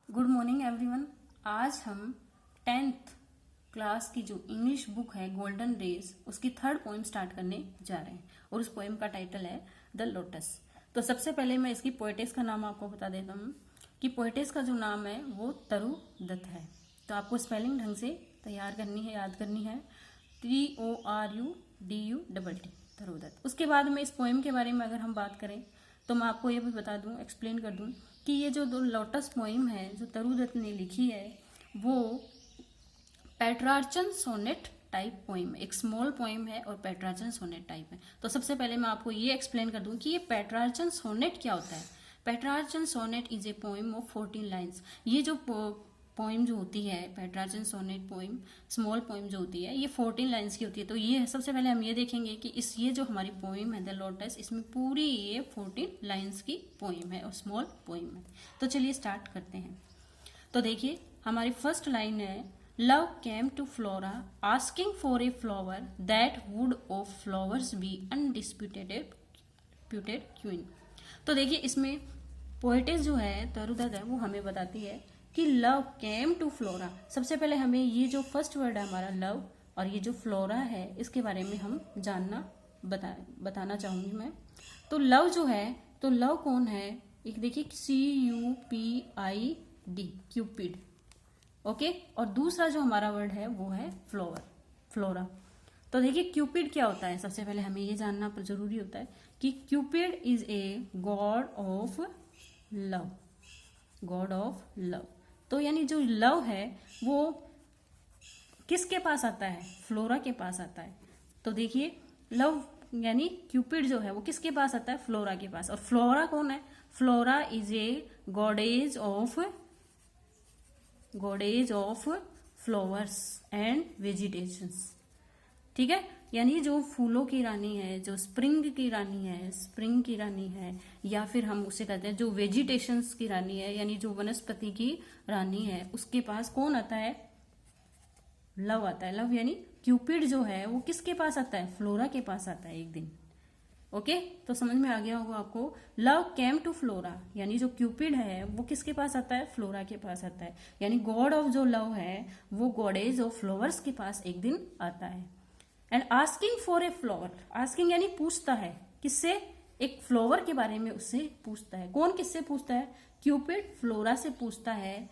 Good morning everyone. आज हम 10th class की जो इंग्लिश बुक है गोल्डन रेज उसकी थर्ड पोएम स्टार्ट करने जा रहे हैं और उस पोएम का टाइटल है द लोटस। तो सबसे पहले मैं इसकी पोएटेस का नाम आपको बता देता हूँ कि पोएटेस का जो नाम है वो तरु दत्त है। तो आपको स्पेलिंग ढंग से तैयार करनी है, याद करनी है। TORUDUTT, तरु दत्त। उसके बाद में इस पोएम के बारे में अगर हम बात करें तो मैं आपको ये भी बता दूं, एक्सप्लेन कर दूं कि ये जो दो लोटस पोइम है जो तरु दत्त ने लिखी है वो पेट्रार्चन सोनेट टाइप पोइम, एक स्मॉल पोइम है और पेट्रार्चन सोनेट टाइप है। तो सबसे पहले मैं आपको ये एक्सप्लेन कर दूं कि ये पेट्रार्चन सोनेट क्या होता है। Petrarchan sonnet is a poem of 14 lines. ये जो पोइम जो होती है Petrarchan sonnet poem, small poem जो होती है, ये 14 लाइन्स की होती है। तो ये सबसे पहले हम ये देखेंगे कि ये जो हमारी पोइम है द लोटस, इसमें पूरी ये 14 लाइन्स की पोइम है और स्मॉल पोइम है। तो चलिए स्टार्ट करते हैं। तो देखिए हमारी फर्स्ट लाइन है, love came to Flora asking for a flower that would of flowers be undisputed queen. तो देखिए इसमें पोएटेस जो है तरु दत्त है वो हमें बताती है कि लव केम टू फ्लोरा। सबसे पहले हमें ये जो फर्स्ट वर्ड है हमारा लव और ये जो फ्लोरा है इसके बारे में हम बताना चाहूंगी मैं। तो लव जो है, तो लव कौन है, एक देखिए CUPID, क्यूपिड। ओके, और दूसरा जो हमारा वर्ड है वो है फ्लोवर, फ्लोरा। तो देखिए क्यूपिड क्या होता है, सबसे पहले हमें ये जानना जरूरी होता है कि Cupid is a god of love, God of love. तो यानी जो लव है वो किसके पास आता है, फ्लोरा के पास आता है। तो देखिए लव यानी क्यूपिड जो है वो किसके पास आता है, फ्लोरा के पास। और फ्लोरा कौन है, flora is a goddess of flowers and vegetations. ठीक है, यानी जो फूलों की रानी है, जो स्प्रिंग की रानी है, या फिर हम उसे कहते हैं जो वेजिटेशंस की रानी है, यानी जो वनस्पति की रानी है, उसके पास कौन आता है, लव आता है। लव यानी क्यूपिड जो है वो किसके पास आता है, फ्लोरा के पास आता है एक दिन। ओके, तो समझ में आ गया होगा आपको। लव केम टू फ्लोरा यानी जो क्यूपिड है वो किसके पास आता है, फ्लोरा के पास आता है। यानी गॉड ऑफ जो लव है वो गॉडेज ऑफ फ्लावर्स के पास एक दिन आता है। And asking for a flower, asking यानी पूछता है, किससे, एक फ्लावर के बारे में उससे पूछता है। कौन किससे पूछता है, क्यूपिड फ्लोरा से पूछता है।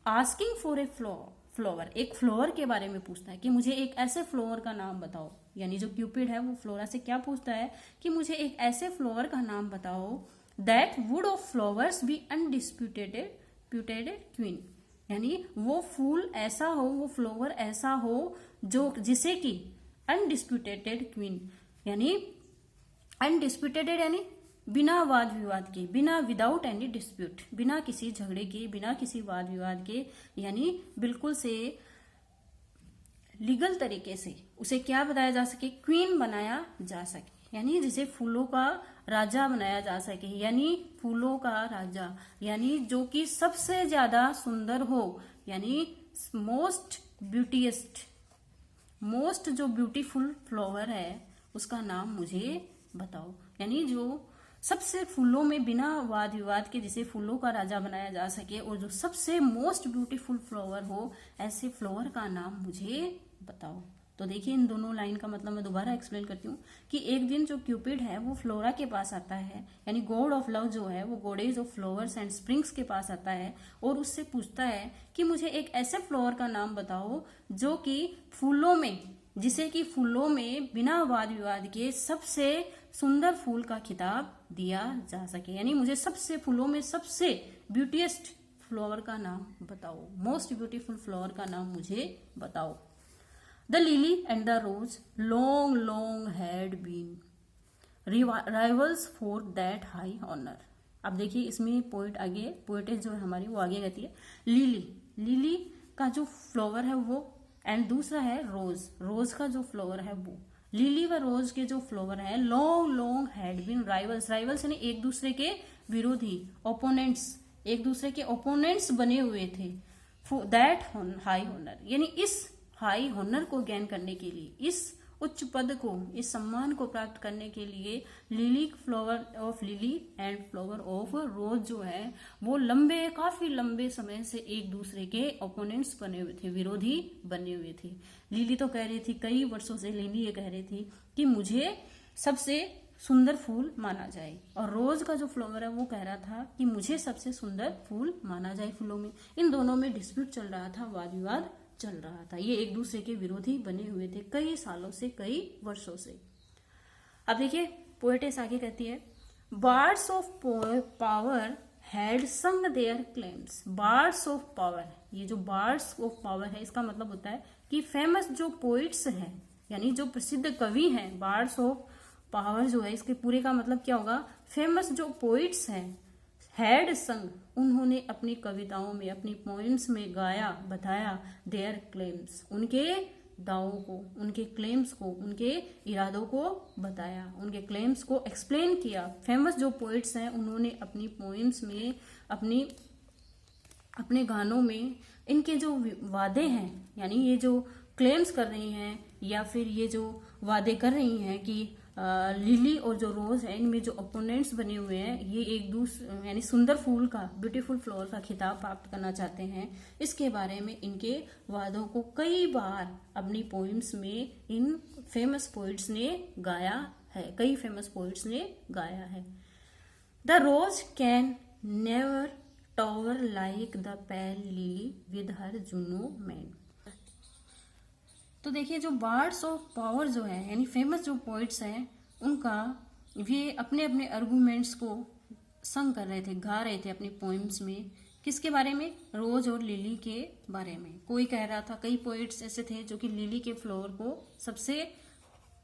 आस्किंग फॉर ए फ्लावर, एक फ्लावर के बारे में पूछता है कि मुझे एक ऐसे फ्लावर का नाम बताओ। यानी जो क्यूपिड है वो फ्लोरा से क्या पूछता है कि मुझे एक ऐसे फ्लावर का नाम बताओ that would of flowers be undisputed queen. यानी वो फूल ऐसा हो, वो फ्लावर ऐसा हो जो जिसे कि अनडिस्प्यूटेड क्वीन, यानी अनडिस्प्यूटेड यानी बिना वाद विवाद के, बिना विदाउट एनी डिस्प्यूट, बिना किसी झगड़े के, बिना किसी वाद विवाद के, यानी बिल्कुल से लीगल तरीके से उसे क्या बताया जा सके, क्वीन बनाया जा सके। यानी जिसे फूलों का राजा बनाया जा सके, यानी फूलों का राजा, यानी जो कि सबसे ज्यादा सुंदर हो, यानी मोस्ट जो ब्यूटीफुल फ्लावर है उसका नाम मुझे बताओ। यानी जो सबसे फूलों में बिना वाद विवाद के जिसे फूलों का राजा बनाया जा सके और जो सबसे मोस्ट ब्यूटीफुल फ्लावर हो, ऐसे फ्लावर का नाम मुझे बताओ। तो देखिए इन दोनों लाइन का मतलब मैं दोबारा एक्सप्लेन करती हूँ कि एक दिन जो क्यूपिड है वो फ्लोरा के पास आता है, यानी गॉड ऑफ लव जो है वो goddess of flowers and springs के पास आता है और उससे पूछता है कि मुझे एक ऐसे फ्लावर का नाम बताओ जो कि फूलों में, जिसे कि फूलों में बिना वाद विवाद के सबसे सुंदर फूल का खिताब दिया जा सके। यानी मुझे सबसे फूलों में सबसे ब्यूटीएस्ट फ्लावर का नाम बताओ, मोस्ट ब्यूटीफुल फ्लावर का नाम मुझे बताओ। The lily and the rose long had been rivals for that high honor। अब देखिए इसमें पोएटेस जो है हमारी वो आगे कहती है, लिली का जो फ्लावर है वो, एंड दूसरा है रोज का जो फ्लावर है वो। लिली व रोज के जो फ्लावर है लॉन्ग हैड बीन राइवल्स यानी एक दूसरे के विरोधी, ओपोनेंट्स, एक दूसरे के ओपोनेंट्स बने हुए थे। दैट हाई ऑनर यानी इस हाई ऑनर को गेन करने के लिए, इस उच्च पद को, इस सम्मान को प्राप्त करने के लिए lily flower of lily and flower of रोज जो है वो काफी लंबे समय से एक दूसरे के ओपोनेंट्स बने हुए थे, विरोधी बने हुए थे। लिली तो कह रही थी, कई वर्षों से लिली ये कह रही थी कि मुझे सबसे सुंदर फूल माना जाए, और रोज का जो फ्लावर है वो कह रहा था कि मुझे सबसे सुंदर फूल माना जाए फूलों में। इन दोनों में डिस्प्यूट चल रहा था, वाद विवाद चल रहा था। ये एक दूसरे के विरोधी बने हुए थे कई सालों से, कई वर्षों से। अब देखिए पोएटेस आगे कहती है, बार्ड्स ऑफ पावर हैड संग there claims. Birds of power, ये जो बार्ड्स ऑफ पावर है इसका मतलब होता है कि फेमस जो पोइट्स हैं, यानी जो प्रसिद्ध कवि हैं। बार्ड्स ऑफ पावर जो है इसके पूरे का मतलब क्या होगा, फेमस जो पोइट्स हैं, हैड संग, उन्होंने अपनी कविताओं में, अपनी पोइम्स में गाया, बताया, देयर क्लेम्स, उनके दावों को, उनके क्लेम्स को, उनके इरादों को बताया, उनके क्लेम्स को एक्सप्लेन किया। फेमस जो पोइट्स हैं उन्होंने अपनी पोइम्स में, अपने गानों में इनके जो वादे हैं, यानी ये जो क्लेम्स कर रही हैं या फिर ये जो वादे कर रही हैं कि लिली और जो रोज है इनमें जो ओपोनेंट्स बने हुए हैं ये एक दूसरे यानी सुंदर फूल का, ब्यूटीफुल फ्लावर का खिताब प्राप्त करना चाहते हैं, इसके बारे में इनके वादों को कई बार अपनी पोइम्स में इन फेमस पोइट्स ने गाया है, कई फेमस पोइट्स ने गाया है। The rose can never tower like the pale lily with her Juno mien. तो देखिए जो बार्ड्स ऑफ पावर जो है यानी फेमस जो पोइट्स हैं उनका ये अपने अपने आर्गुमेंट्स को संग कर रहे थे, गा रहे थे अपनी पोइम्स में। किसके बारे में, रोज और लिली के बारे में। कोई कह रहा था, कई पोइट्स ऐसे थे जो कि लिली के फ्लावर को सबसे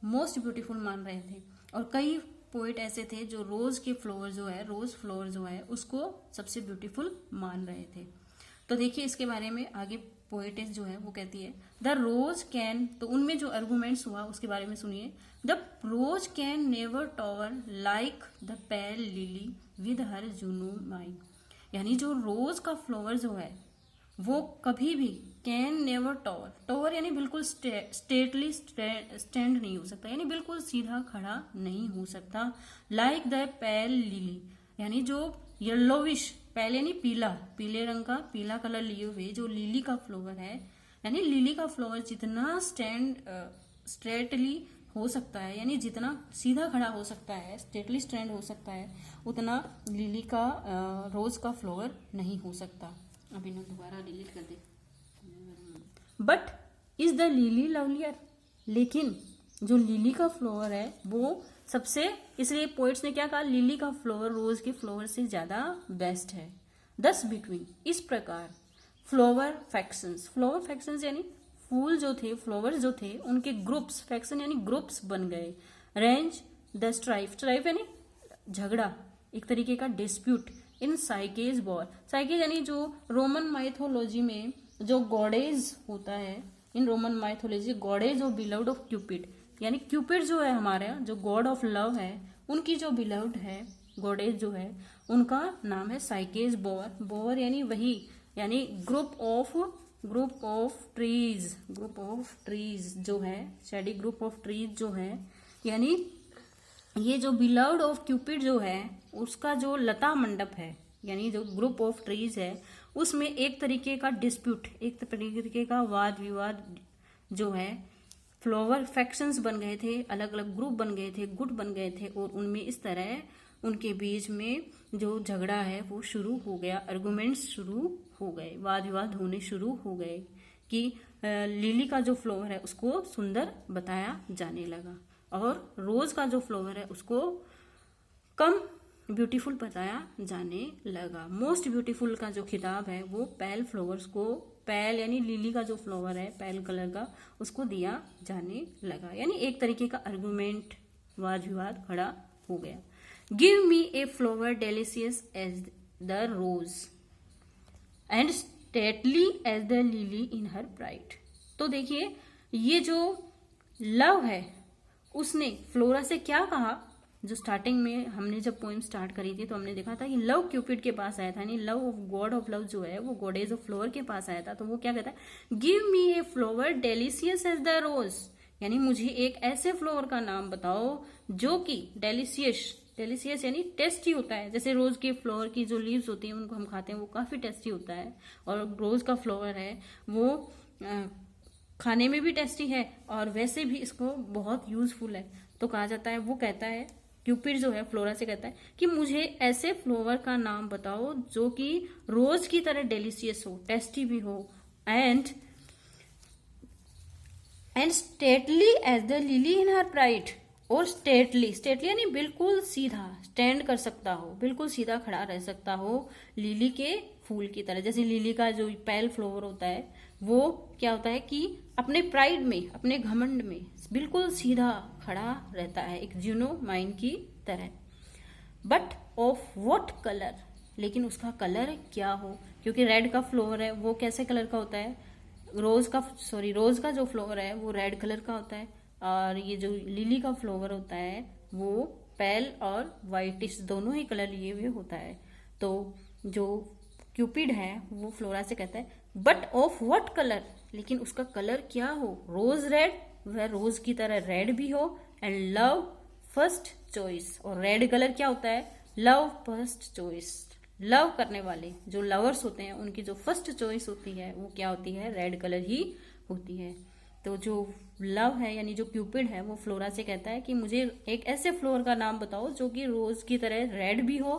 मोस्ट ब्यूटीफुल मान रहे थे, और कई पोइट ऐसे थे जो रोज के फ्लावर जो है, रोज फ्लावर जो है उसको सबसे ब्यूटीफुल मान रहे थे। तो देखिए इसके बारे में आगे पोएटेस जो है वो कहती है, द रोज कैन, तो उनमें जो आर्गुमेंट्स हुआ उसके बारे में सुनिए। The rose can never tower like the pale lily with her Juno mine, यानी जो रोज का फ्लावर जो है वो कभी भी कैन नेवर टॉवर, टॉवर यानी बिल्कुल स्टेटली स्टैंड नहीं हो सकता, यानी बिल्कुल सीधा खड़ा नहीं हो सकता। लाइक द पेल लिली, यानी जो येलोविश, पहले नहीं पीला, पीले रंग का, पीला कलर लिए हुए जो लिली का फ्लावर है, यानी लिली का फ्लावर जितना स्ट्रेटली हो सकता है, यानी जितना सीधा खड़ा हो सकता है, स्ट्रेटली स्टैंड हो सकता है, उतना लिली का रोज का फ्लावर नहीं हो सकता। अभी ना दोबारा डिलीट कर दे। But is the lily lovelier, लेकिन जो लिली का फ्लावर है वो सबसे, इसलिए पोइट्स ने क्या कहा, लिली का फ्लावर रोज के फ्लावर से ज्यादा बेस्ट है। दस बिटवीन, इस प्रकार फ्लावर फैक्शंस यानी फूल जो थे, फ्लावर्स जो थे उनके ग्रुप्स, फैक्शन यानी ग्रुप्स बन गए। रेंज द स्ट्राइफ यानी झगड़ा, एक तरीके का डिस्प्यूट। इन साइकेज वॉर, साइकेज यानी जो रोमन माइथोलॉजी में जो गॉडेज होता है, in Roman mythology goddess of beloved of Cupid, यानी क्यूपिड जो है हमारा जो गॉड ऑफ लव है, उनकी जो बिलव्ड है गॉडेज जो है उनका नाम है साइकेज बोअर। बोअर यानी वही, यानी ग्रुप ऑफ ट्रीज जो है, शेडी ग्रुप ऑफ ट्रीज जो है, यानी ये जो बिलव्ड ऑफ क्यूपिड जो है उसका जो लता मंडप है, यानी जो ग्रुप ऑफ ट्रीज है उसमें एक तरीके का डिस्प्यूट, एक तरीके का वाद विवाद जो है, फ्लावर फैक्शंस बन गए थे, अलग अलग ग्रुप बन गए थे, गुट बन गए थे, और उनमें इस तरह उनके बीच में जो झगड़ा है वो शुरू हो गया, आर्गुमेंट्स शुरू हो गए, वाद विवाद होने शुरू हो गए कि लिली का जो फ्लावर है उसको सुंदर बताया जाने लगा और रोज का जो फ्लावर है उसको कम ब्यूटीफुल बताया जाने लगा। मोस्ट ब्यूटीफुल का जो खिताब है वो पेल फ्लावर्स को, पेल यानी लिली का जो फ्लावर है पेल कलर का, उसको दिया जाने लगा, यानी एक तरीके का आर्गुमेंट, वाद विवाद खड़ा हो गया। Give me a flower delicious as the rose and stately as the lily in her pride. तो देखिए ये जो लव है उसने फ्लोरा से क्या कहा, जो स्टार्टिंग में हमने जब पोइम स्टार्ट करी थी तो हमने देखा था कि लव क्यूपिड के पास आया था, यानी love of God of love जो है वो गॉडेज ऑफ फ्लावर के पास आया था। तो वो क्या कहता है, give me a flower delicious as the rose, यानी मुझे एक ऐसे फ्लावर का नाम बताओ जो कि डेलिशियस यानी टेस्टी होता है। जैसे रोज के फ्लावर की जो लीव्स होती हैं उनको हम खाते हैं, वो काफी टेस्टी होता है, और रोज का फ्लावर है वो खाने में भी टेस्टी है और वैसे भी इसको बहुत यूजफुल है। तो कहा जाता है, वो कहता है, क्यूपिड जो है फ्लोरा से कहता है कि मुझे ऐसे फ्लावर का नाम बताओ जो कि रोज की तरह डेलिशियस हो, टेस्टी भी हो, and stately as the lily in her pride. और स्टेटली यानी बिल्कुल सीधा, स्टैंड कर सकता हो, बिल्कुल सीधा खड़ा रह सकता हो लिली के फूल की तरह। जैसे लिली का जो पेल फ्लावर होता है वो क्या होता है कि अपने प्राइड में, अपने घमंड में बिल्कुल सीधा खड़ा रहता है, एक जिनोमाइन की तरह। बट ऑफ व्हाट कलर, लेकिन उसका कलर क्या हो, क्योंकि रेड का फ्लावर है वो कैसे कलर का होता है, रोज का जो फ्लावर है वो रेड कलर का होता है, और ये जो लिली का फ्लावर होता है वो पेल और वाइटिश दोनों ही कलर लिए हुए होता है। तो जो क्यूपिड है वो फ्लोरा से कहता है बट ऑफ व्हाट कलर, लेकिन उसका कलर क्या हो, रोज रेड, वह रोज की तरह रेड भी हो, एंड लव फर्स्ट चॉइस। और रेड कलर क्या होता है, लव फर्स्ट चॉइस, लव करने वाले जो लवर्स होते हैं उनकी जो फर्स्ट चॉइस होती है वो क्या होती है, रेड कलर ही होती है। तो जो लव है यानी जो क्यूपिड है वो फ्लोरा से कहता है कि मुझे एक ऐसे फ्लावर का नाम बताओ जो कि रोज की तरह रेड भी हो।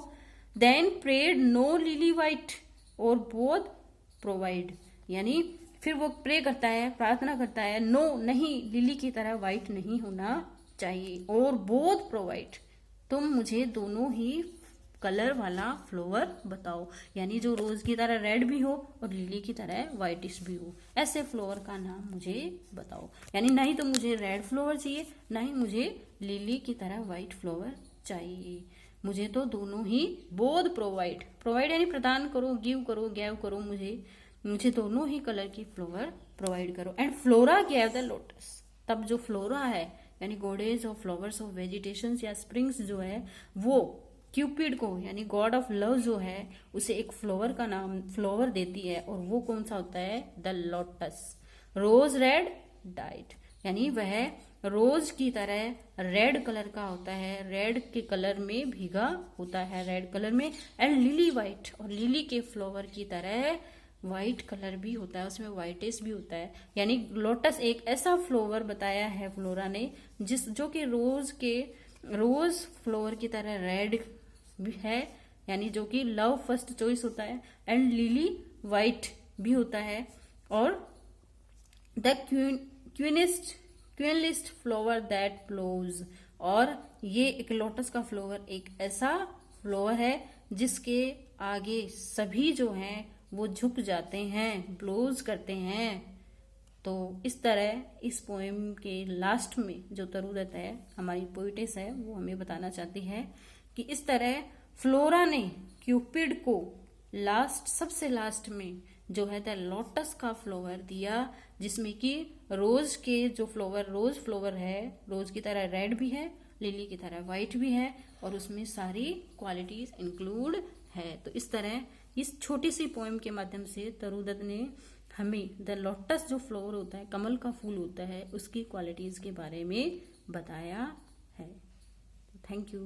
Then prayed no lily white और बोथ प्रोवाइड, यानी फिर वो प्रे करता है, प्रार्थना करता है, नो नहीं, लिली की तरह वाइट नहीं होना चाहिए, और बोथ प्रोवाइड, तुम मुझे दोनों ही कलर वाला फ्लावर बताओ, यानी जो रोज की तरह रेड भी हो और लिली की तरह व्हाइटिश भी हो, ऐसे फ्लावर का नाम मुझे बताओ। यानी नहीं तो मुझे रेड फ्लावर चाहिए, ना ही मुझे लिली की तरह व्हाइट फ्लावर चाहिए, मुझे तो दोनों ही बोथ प्रोवाइड यानी प्रदान करो, गिव करो, मुझे दोनों ही कलर की फ्लावर प्रोवाइड करो। And flora gave the lotus, तब जो फ्लोरा है यानी goddess of flowers of vegetations या स्प्रिंग्स जो है वो क्यूपिड को यानी गॉड ऑफ लव जो है उसे एक फ्लावर देती है, और वो कौन सा होता है, the lotus, rose red diet, यानी वह रोज की तरह रेड कलर का होता है, रेड के कलर में भीगा होता है, रेड कलर में, एंड लिली व्हाइट, और लिली के फ्लावर की तरह व्हाइट कलर भी होता है, उसमें व्हाइटिश भी होता है। यानी लोटस एक ऐसा फ्लावर बताया है फ्लोरा ने जो कि रोज फ्लावर की तरह रेड भी है, यानी जो कि लव फर्स्ट चॉइस होता है, एंड लिली व्हाइट भी होता है, और द क्वीनलिस्ट फ्लावर दैट ब्लोज, और ये एक लोटस का फ्लावर एक ऐसा फ्लावर है जिसके आगे सभी जो हैं वो झुक जाते हैं, ब्लोज करते हैं। तो इस तरह इस पोएम के लास्ट में जो तरुदत है, हमारी पोइटेस है, वो हमें बताना चाहती है कि इस तरह फ्लोरा ने क्यूपिड को सबसे लास्ट में जो है द लोटस का फ्लावर दिया, जिसमें कि रोज फ्लावर है, रोज की तरह रेड भी है, लिली की तरह व्हाइट भी है, और उसमें सारी क्वालिटीज इंक्लूड है। तो इस तरह इस छोटी सी पोएम के माध्यम से तरुदत्त ने हमें द लोटस जो फ्लावर होता है, कमल का फूल होता है, उसकी क्वालिटीज के बारे में बताया है। Thank you.